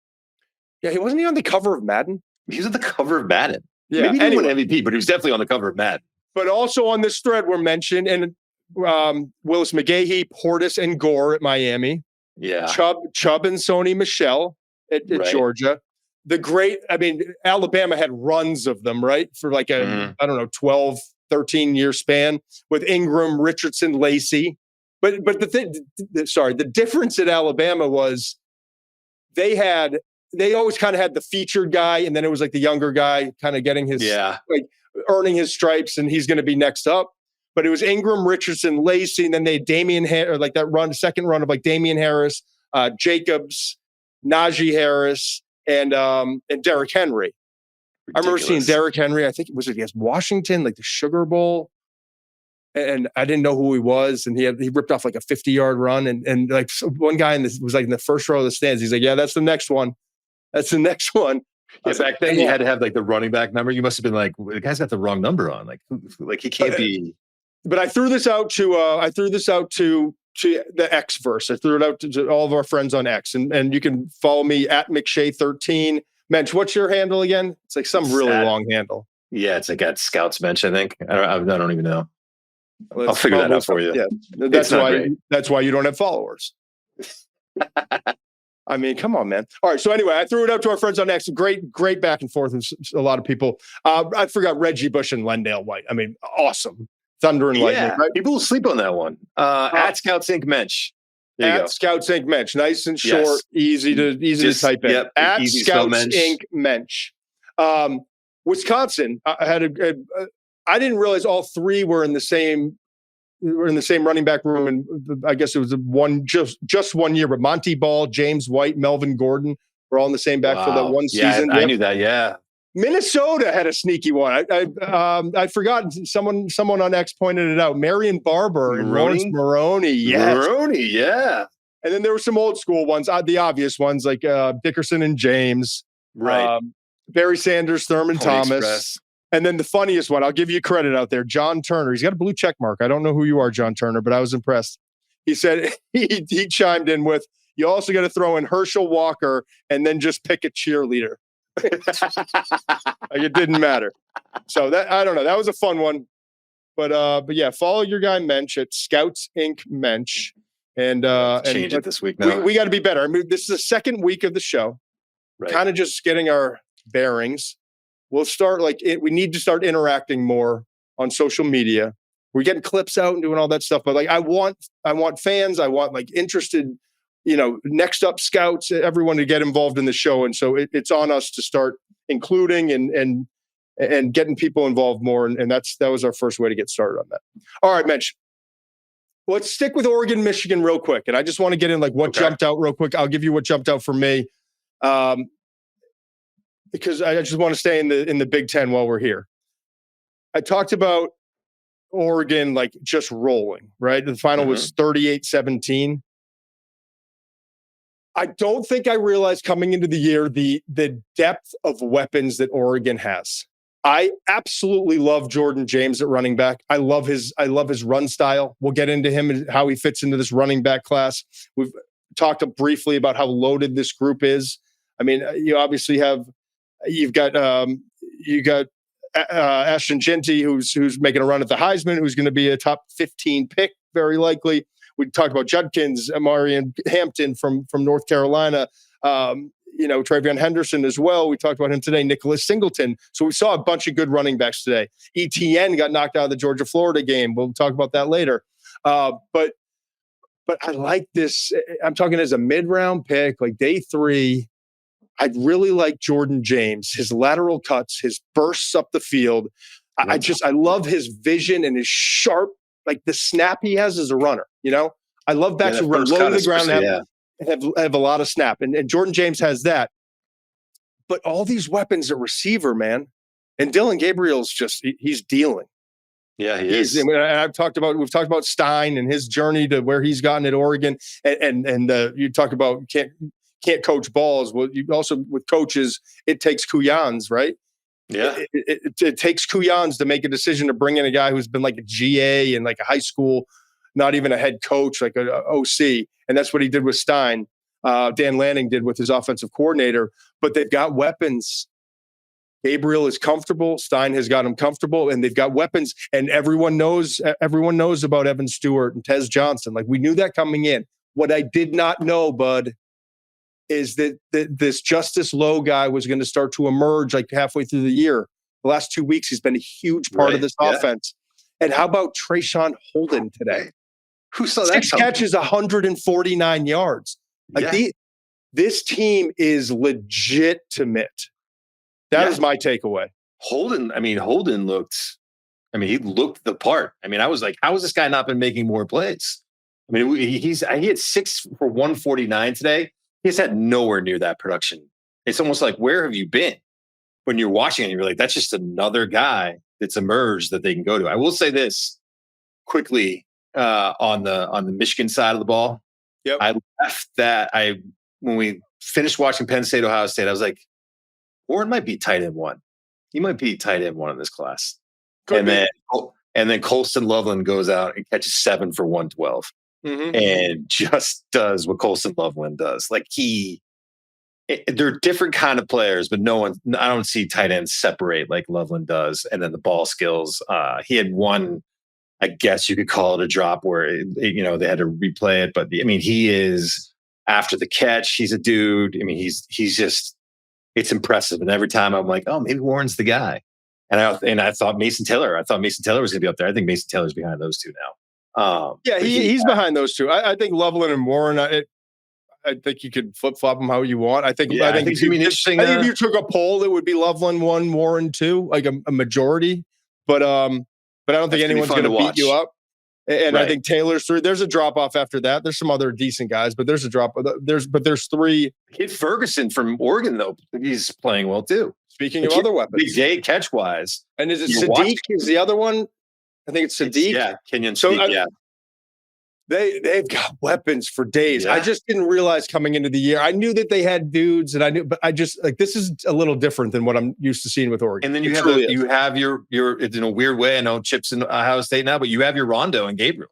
Yeah, wasn't he on the cover of Madden? He was on the cover of Madden. Yeah, maybe he didn't win MVP, but he was definitely on the cover of Madden. But also on this thread were mentioned, and Willis McGahee, Portis, and Gore at Miami. Yeah. Chubb and Sony Michel at Georgia. The great, Alabama had runs of them, right? For like a, 12, 13-year span with Ingram, Richardson, Lacey. But the difference at Alabama was they always kind of had the featured guy, and then it was like the younger guy kind of getting his, like earning his stripes, and he's going to be next up. But it was Ingram, Richardson, Lacey, and then they had or like that second run of like Damian Harris, Jacobs, Najee Harris, and Derrick Henry. Ridiculous. I remember seeing Derrick Henry. I think it was against Washington, like the Sugar Bowl, and I didn't know who he was, and he ripped off like a 50-yard run, and like one guy was like in the first row of the stands. He's like, "Yeah, that's the next one. That's the next one." Back then, you had to have like the running back number. You must have been like, well, the guy's got the wrong number on. Like he can't be. But I threw this out to the X verse. I threw it out to all of our friends on X, and you can follow me at McShay13. Mensch, what's your handle again? It's like some really long handle. Yeah, it's like at Scouts Bench, I think. I don't even know. I'll figure that out for you. Yeah, that's why you don't have followers. I mean, come on, man. All right. So anyway, I threw it out to our friends on X. Great back and forth with a lot of people. I forgot Reggie Bush and Lendale White. I mean, awesome. Thunder and lightning. Right? People will sleep on that one. At Scouts Inc. Mensch. At Scouts Inc. Mensch. Nice and short, easy to type in. Yep, at Scouts Inc. Mensch. Wisconsin. I didn't realize all three were in the same running back room, and I guess it was just 1 year. But Monty Ball, James White, Melvin Gordon were all in the same backfield that one season. I knew that. Yeah. Minnesota had a sneaky one. I'd forgotten. Someone on X pointed it out. Marion Barber and Lawrence Maroney. Yes. Maroney, yeah. And then there were some old school ones, the obvious ones like Dickerson and James. Right. Barry Sanders, Thurman Thomas. Express. And then the funniest one, I'll give you credit out there, John Turner. He's got a blue check mark. I don't know who you are, John Turner, but I was impressed. He said he chimed in with, you also got to throw in Herschel Walker and then just pick a cheerleader. Like it didn't matter. So that, I don't know. That was a fun one. But yeah, follow your guy Mensch at Scouts Inc. Mensch. And change it this week now. We got to be better. I mean, this is the second week of the show. Right. Kind of just getting our bearings. We'll start we need to start interacting more on social media. We're getting clips out and doing all that stuff. But like I want fans, I want like interested, next up scouts, everyone to get involved in the show. And so it's on us to start including and getting people involved more. And that was our first way to get started on that. All right, Mensch. Let's stick with Oregon, Michigan real quick. And I just want to get in like what jumped out real quick. I'll give you what jumped out for me. Because I just want to stay in the Big Ten while we're here. I talked about Oregon like just rolling, right? The final was 38-17. I don't think I realized coming into the year the depth of weapons that Oregon has. I absolutely love Jordan James at running back. I love his run style. We'll get into him and how he fits into this running back class. We've talked briefly about how loaded this group is. I mean, you obviously you've got Ashton Genty, who's making a run at the Heisman, who's going to be a top 15 pick, very likely. We talked about Judkins, Amarian Hampton from North Carolina, Travion Henderson as well. We talked about him today, Nicholas Singleton. So we saw a bunch of good running backs today. ETN got knocked out of the Georgia-Florida game. We'll talk about that later. But I like this. I'm talking as a mid-round pick, like day 3. I'd really like Jordan James, his lateral cuts, his bursts up the field. I love his vision and his sharp, like the snap he has as a runner. I love backs who run low to the ground and have a lot of snap. And Jordan James has that. But all these weapons at receiver, man. And Dylan Gabriel's he's dealing. Yeah, he is. And we've talked about Stein and his journey to where he's gotten at Oregon. And you talk about can't coach balls. Well, you also with coaches, it takes kuyans, right? Yeah, it takes kuyans to make a decision to bring in a guy who's been like a GA and like a high school, not even a head coach, like an OC. And that's what he did with Stein. Dan Lanning did with his offensive coordinator. But they've got weapons. Gabriel is comfortable. Stein has got him comfortable, and they've got weapons. And everyone knows about Evan Stewart and Tez Johnson. Like we knew that coming in. What I did not know, bud, is that this Justice Lowe guy was going to start to emerge like halfway through the year. The last 2 weeks, he's been a huge part of this offense. And how about Trayshawn Holden today? Who saw that? 6 catches, 149 yards. This team is legitimate. That is my takeaway. Holden looked the part. I mean, I was like, how has this guy not been making more plays? I mean, he had 6 for 149 today. He's had nowhere near that production. It's almost like, where have you been? When you're watching it, you're like, that's just another guy that's emerged that they can go to. I will say this quickly on the Michigan side of the ball. Yep. I left when we finished watching Penn State, Ohio State, I was like, Warren might be tight end 1. He might be tight end 1 in this class. And then Colston Loveland goes out and catches 7 for 112. And just does what Colston Loveland does. Like they're different kind of players, but I don't see tight ends separate like Loveland does. And then the ball skills, he had one, I guess you could call it a drop where, they had to replay it. But he is after the catch, he's a dude. I mean, he's just, it's impressive. And every time I'm like, oh, maybe Warren's the guy. And I thought Mason Taylor was going to be up there. I think Mason Taylor's behind those two now. He's behind those two. I think Loveland and Warren. I think you could flip flop them how you want. I think it's gonna be interesting. I think if you took a poll, it would be Loveland 1, Warren 2, like a majority. But I don't think anyone's going to beat you up. And I think Taylor's 3. There's a drop off after that. There's some other decent guys, but there's a drop. There's 3. Kid Ferguson from Oregon though, he's playing well too. Speaking of other weapons, Big J catch wise, and is it Sadiq? Is the other one? I think it's Sadiq. Kenyon Sadiq, They've got weapons for days. I just didn't realize coming into the year. I knew that they had dudes, but I just like this is a little different than what I'm used to seeing with Oregon. And then you have your it's in a weird way. I know Chip's in Ohio State now, but you have your Rondo and Gabriel.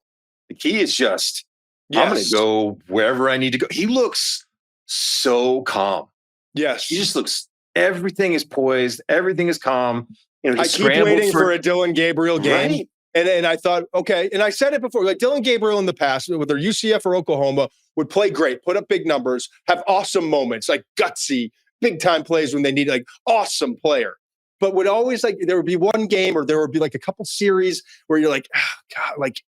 The key is just I'm going to go wherever I need to go. He looks so calm. Yes, he just looks. Everything is poised. Everything is calm. I keep waiting for a Dylan Gabriel game. Right. And I thought, okay, and I said it before, like Dylan Gabriel in the past, whether UCF or Oklahoma, would play great, put up big numbers, have awesome moments, like gutsy, big time plays when they need like awesome player. But would always like there would be one game or there would be like a couple series where you're like, oh, God, like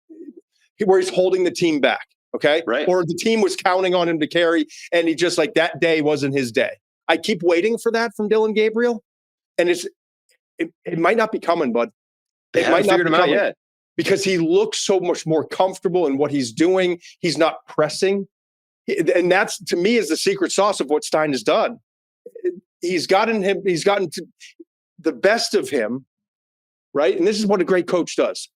where he's holding the team back, okay? Right. Or the team was counting on him to carry, and he just like that day wasn't his day. I keep waiting for that from Dylan Gabriel, and it might not be coming, bud. They haven't figured him out yet because he looks so much more comfortable in what he's doing. He's not pressing. And that's, to me, is the secret sauce of what Stein has done. He's gotten to the best of him right? And this is what a great coach does.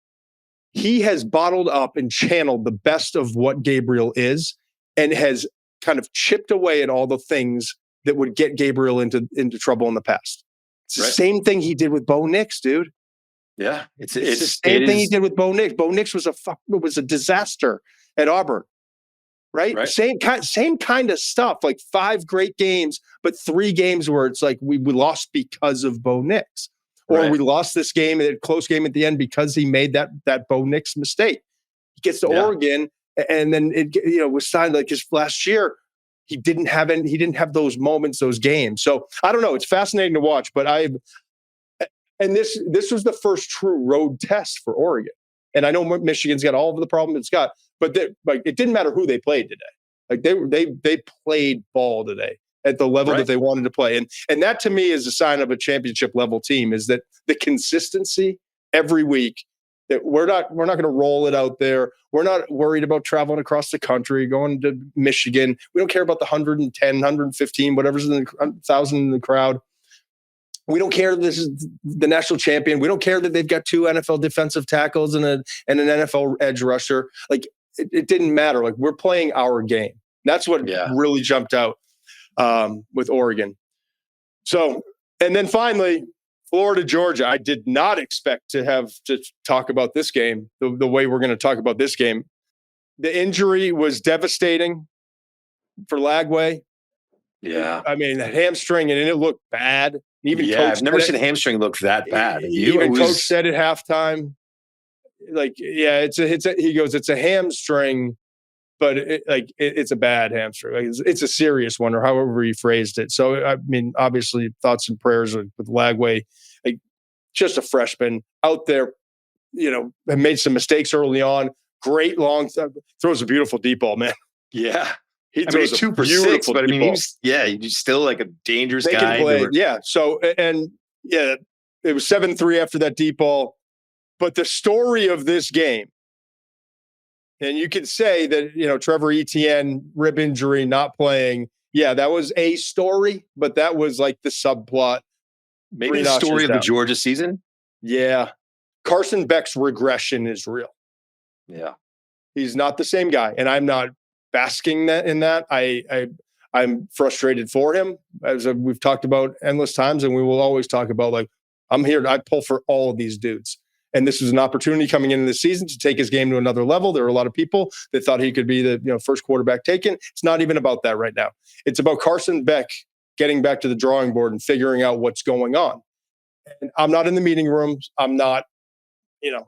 He has bottled up and channeled the best of what Gabriel is and has kind of chipped away at all the things that would get Gabriel into trouble in the past. It's the same thing he did with Bo Nix, dude. Yeah. It's the same thing he did with Bo Nix. Bo Nix was a disaster at Auburn. Right? Same kind of stuff, like 5 great games, but 3 games where it's like we lost because of Bo Nix. Or we lost this game, a close game at the end because he made that Bo Nix mistake. He gets to Oregon, and then it was signed like his last year. He didn't have those moments, those games. So I don't know. It's fascinating to watch, but this was the first true road test for Oregon. And I know Michigan's got all of the problems it's got, but it didn't matter who they played today. Like they played ball today at the level that they wanted to play. And that to me is a sign of a championship level team, is that the consistency every week, that we're not going to roll it out there. We're not worried about traveling across the country, going to Michigan. We don't care about the 110, 115, whatever's in the 1,000 in the crowd. We don't care that this is the national champion. We don't care that they've got 2 NFL defensive tackles and an NFL edge rusher. Like it didn't matter. Like we're playing our game. That's what really jumped out with Oregon. So, and then finally, Florida, Georgia. I did not expect to have to talk about this game the way we're going to talk about this game. The injury was devastating for Lagway. Yeah. I mean, the hamstring, and it looked bad. Even I've never seen a hamstring look that bad. Coach said at halftime, like, he goes, it's a hamstring, but it's a bad hamstring. Like, it's a serious one, or however he phrased it. So, I mean, obviously, thoughts and prayers with Lagway. Like, just a freshman out there, made some mistakes early on. Great long throws a beautiful deep ball, man. Yeah. He's 2 for 6, but I mean, he's still like a dangerous guy. So, it was 7-3 after that deep ball. But the story of this game, and you could say that, Trevor Etienne, rib injury, not playing. Yeah, that was a story, but that was like the subplot. Maybe the story of the Georgia season. Yeah. Carson Beck's regression is real. Yeah. He's not the same guy. And I'm not basking in that. I'm frustrated for him, as we've talked about endless times, and we will always talk about, like, I'm here. I pull for all of these dudes. And this was an opportunity coming into the season to take his game to another level. There are a lot of people that thought he could be the first quarterback taken. It's not even about that right now. It's about Carson Beck getting back to the drawing board and figuring out what's going on. And I'm not in the meeting rooms. I'm not,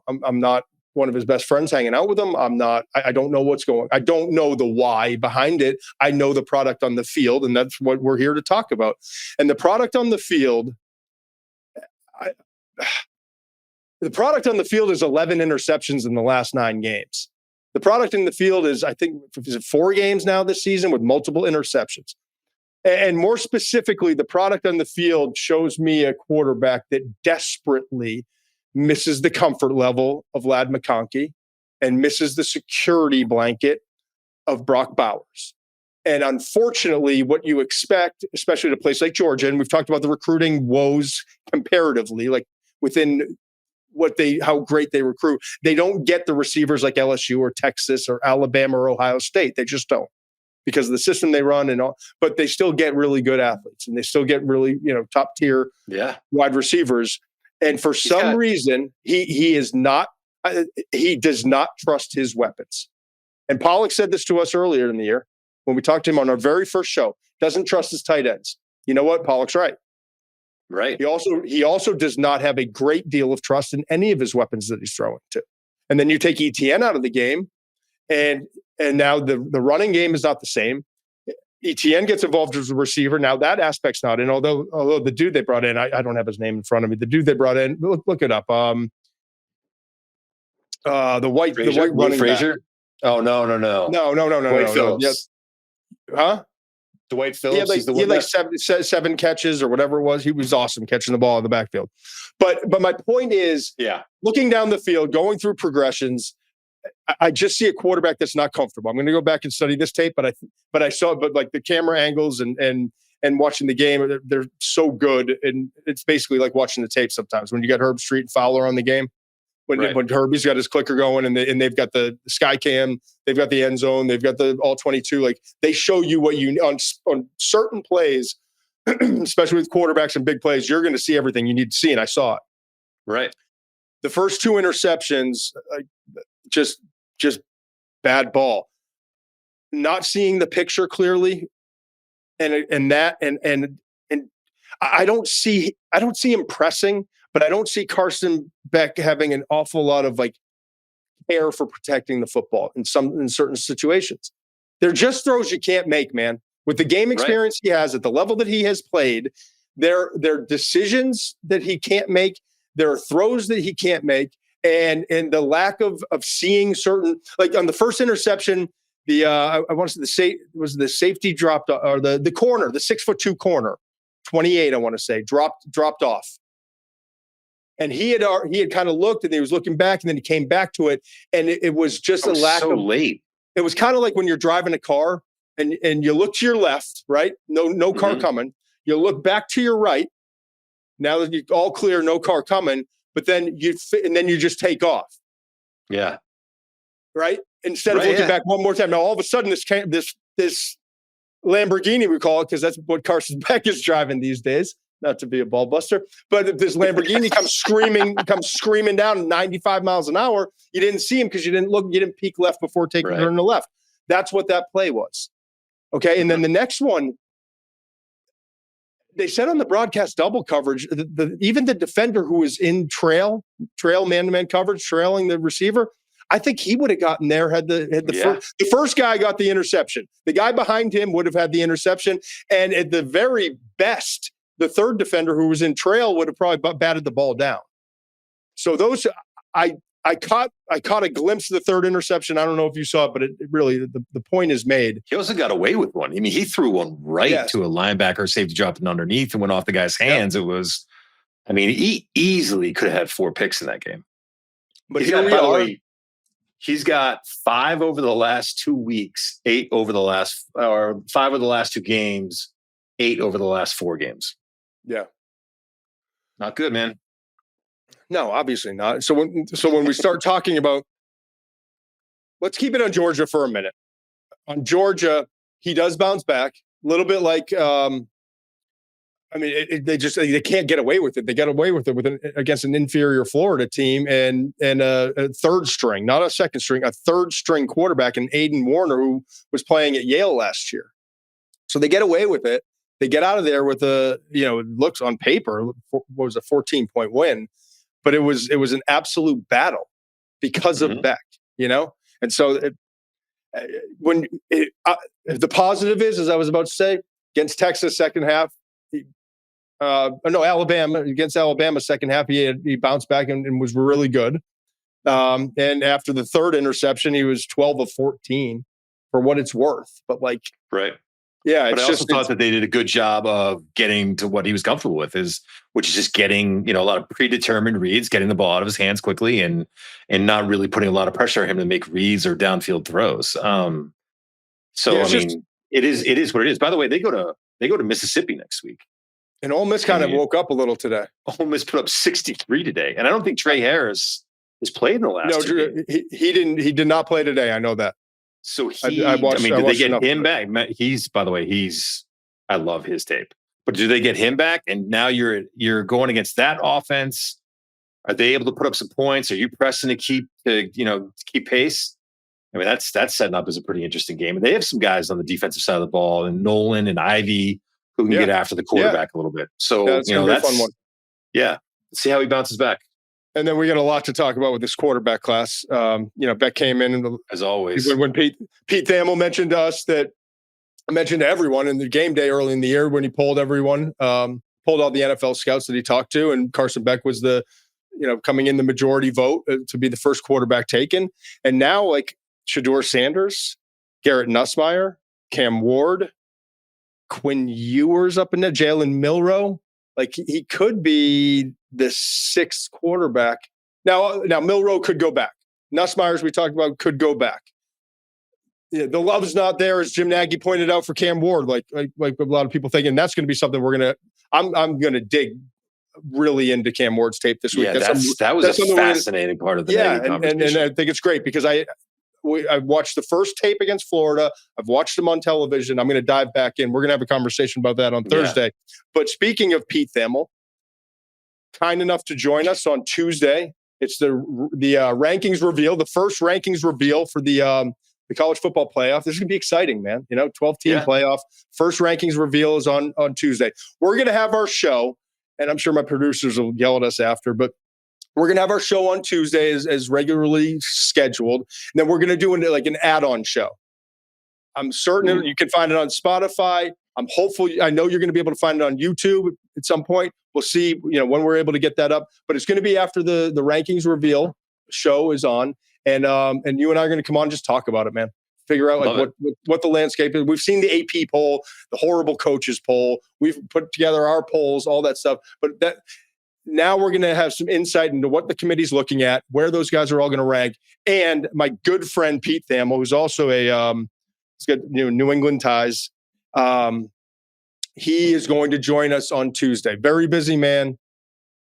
I'm not one of his best friends hanging out with him. I don't know what's going on. I don't know the why behind it. I know the product on the field, and that's what we're here to talk about. And the product on the field, the product on the field is 11 interceptions in the last 9 games. The product in the field is, I think, is it 4 games now this season with multiple interceptions. And more specifically, the product on the field shows me a quarterback that desperately misses the comfort level of Ladd McConkey and misses the security blanket of Brock Bowers. And unfortunately, what you expect, especially at a place like Georgia, and we've talked about the recruiting woes comparatively, like within how great they recruit, they don't get the receivers like LSU or Texas or Alabama or Ohio State. They just don't, because of the system they run and all. But they still get really good athletes, and they still get really top tier wide receivers. And for some reason, he is not. He does not trust his weapons. And Pollock said this to us earlier in the year when we talked to him on our very first show. Doesn't trust his tight ends. You know what? Pollock's right. Right. He also does not have a great deal of trust in any of his weapons that he's throwing to. And then you take ETN out of the game, and now the running game is not the same. ETN gets involved as a receiver. Now that aspect's not in. Although the dude they brought in, I don't have his name in front of me. The dude they brought in, look it up. The white running Frazier. back. Oh no. Dwight Phillips. Yes. Huh? Dwight Phillips. He had like 7 catches or whatever it was. He was awesome catching the ball in the backfield. But my point is, looking down the field, going through progressions, I just see a quarterback that's not comfortable. I'm going to go back and study this tape, but I saw like the camera angles and and watching the game, they're so good. And it's basically like watching the tape sometimes when you got Herb Street and Fowler on the game. When Herbie's got his clicker going and they've got the sky cam, they've got the end zone, they've got the all 22. Like they show you what you on certain plays, especially with quarterbacks and big plays, you're going to see everything you need to see. And I saw it. Right. The first two interceptions, just bad ball. Not seeing the picture clearly, and I don't see him pressing. But I don't see Carson Beck having an awful lot of like care for protecting the football in certain situations. They're just throws you can't make, man. With the game experience he has at the level that he has played, there are decisions that he can't make. There are throws that he can't make, and the lack of seeing certain, like on the first interception, I want to say the safety dropped, or the corner, the 6'2" corner, 28, I want to say, dropped off. And he had kind of looked, and he was looking back, and then he came back to it, and it was just a lack of late. It was kind of like when you're driving a car, and you look to your left, right? No car coming. You look back to your right. Now that you're all clear, no car coming, but then you just take off. Yeah. Right. Instead of looking back one more time. Now all of a sudden, this Lamborghini, we call it, because that's what Carson Beck is driving these days. Not to be a ball buster, but if this Lamborghini comes screaming down 95 miles an hour, you didn't see him because you didn't peek left before taking a turn to the left. That's what that play was. Okay. And then the next one, they said on the broadcast double coverage, even the defender who was in trail man-to-man coverage, trailing the receiver, I think he would have gotten there had the first guy got the interception. The guy behind him would have had the interception. And at the very best, the third defender who was in trail would have probably batted the ball down. So those, I caught a glimpse of the third interception. I don't know if you saw it, but it really, the point is made. He also got away with one. I mean, he threw one to a linebacker, safety dropping underneath and went off the guy's hands. It was, I mean, he easily could have had 4 picks in that game. But by the way, he's got 5 over the last 2 weeks, 8 over the last, or 5 of the last 2 games, 8 over the last 4 games. Yeah. Not good, man. No, obviously not. So when we start talking about, let's keep it on Georgia for a minute. On Georgia, he does bounce back a little bit like, they can't get away with it. They got away with it against an inferior Florida team and a third string, not a second string, a third string quarterback, and Aiden Warner, who was playing at Yale last year. So they get away with it. They get out of there with it looks on paper, what was a 14-point win, but it was an absolute battle because of Beck, And so the positive is, as I was about to say, against Texas second half, Alabama, against Alabama second half, he bounced back and was really good. And after the third interception, he was 12 of 14 for what it's worth. But yeah, but I also thought that they did a good job of getting to what he was comfortable with, which is just getting, a lot of predetermined reads, getting the ball out of his hands quickly, and not really putting a lot of pressure on him to make reads or downfield throws. It is what it is. By the way, they go to Mississippi next week, and Ole Miss kind of woke up a little today. Ole Miss put up 63 today, and I don't think Trey Harris has played in the last. No, he didn't. He did not play today. I know that. So did they get him back? By the way, I love his tape. But do they get him back? And now you're going against that offense. Are they able to put up some points? Are you pressing to keep pace? I mean, that's setting up as a pretty interesting game. And they have some guys on the defensive side of the ball, and Nolan and Ivy, who can get after the quarterback a little bit. So that's a fun one. Yeah, let's see how he bounces back. And then we got a lot to talk about with this quarterback class. Beck came in, as always. When Pete Thamel mentioned to us mentioned to everyone in the game day early in the year when he polled everyone, pulled all the NFL scouts that he talked to, and Carson Beck was coming in the majority vote to be the first quarterback taken. And now Shedeur Sanders, Garrett Nussmeier, Cam Ward, Quinn Ewers up in there, Jalen Milroe. He could be the 6th quarterback. Now Milroe could go back. Nussmeier, as we talked about, could go back. Yeah, the love's not there, as Jim Nagy pointed out, for Cam Ward. Like a lot of people thinking that's going to be something I'm going to dig really into Cam Ward's tape this week. Yeah, that was a fascinating part of the Nagy conversation. And I think it's great because I've watched the first tape against Florida. I've watched them on television. I'm going to dive back in. We're going to have a conversation about that on Thursday. Yeah. But speaking of Pete Thamel, kind enough to join us on Tuesday. It's the rankings reveal, the first rankings reveal for the college football playoff. This is going to be exciting, man. 12-team playoff. First rankings reveal is on Tuesday. We're going to have our show, and I'm sure my producers will yell at us after, but we're going to have our show on Tuesday as regularly scheduled. And then we're going to do an add-on show. I'm certain you can find it on Spotify. I'm hopeful. I know you're going to be able to find it on YouTube at some point. We'll see, when we're able to get that up. But it's going to be after the rankings reveal show is on. And you and I are going to come on and just talk about it, man. Figure out what the landscape is. We've seen the AP poll, the horrible coaches poll. We've put together our polls, all that stuff. But now we're going to have some insight into what the committee's looking at, where those guys are all going to rank. And my good friend Pete Thamel, who's also he's got New England ties. He is going to join us on Tuesday. Very busy man.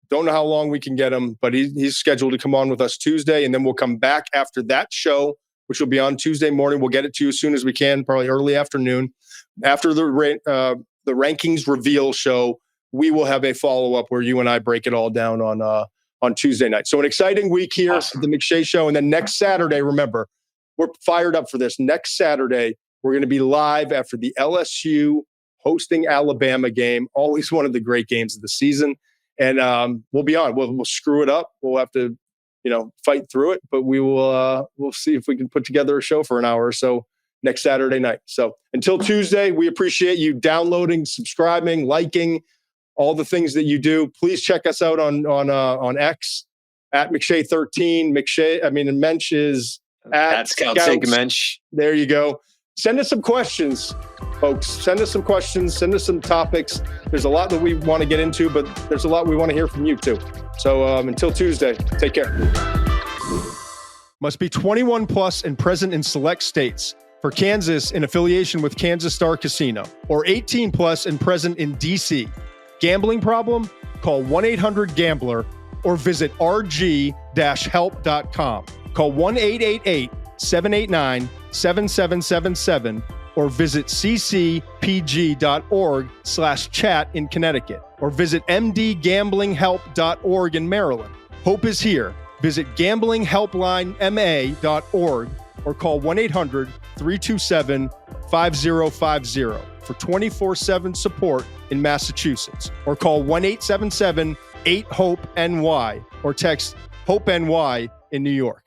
Don't know how long we can get him, but he's scheduled to come on with us Tuesday, and then we'll come back after that show, which will be on Tuesday morning. We'll get it to you as soon as we can, probably early afternoon. After the rankings reveal show, we will have a follow-up where you and I break it all down on Tuesday night. So an exciting week here at the McShay Show. And then next Saturday, remember, we're fired up for this. Next Saturday, we're going to be live after the LSU hosting Alabama game. Always one of the great games of the season. And we'll be on. We'll screw it up. We'll have to, fight through it. But we'll see if we can put together a show for an hour or so next Saturday night. So until Tuesday, we appreciate you downloading, subscribing, liking, all the things that you do. Please check us out on X at McShay13. And Muench is at Scout Muench. There you go. Send us some questions, folks. Send us some questions. Send us some topics. There's a lot that we want to get into, but there's a lot we want to hear from you too. So until Tuesday, take care. Must be 21 plus and present in select states. For Kansas, in affiliation with Kansas Star Casino, or 18 plus and present in DC. Gambling problem? Call 1-800-GAMBLER or visit rg-help.com. Call 1-888-789-7777 or visit ccpg.org/chat in Connecticut or visit mdgamblinghelp.org in Maryland. Hope is here. Visit gamblinghelplinema.org or call 1-800-327-5050 for 24/7 support in Massachusetts, or call 1-877-8-HOPE-NY or text HOPE-NY in New York.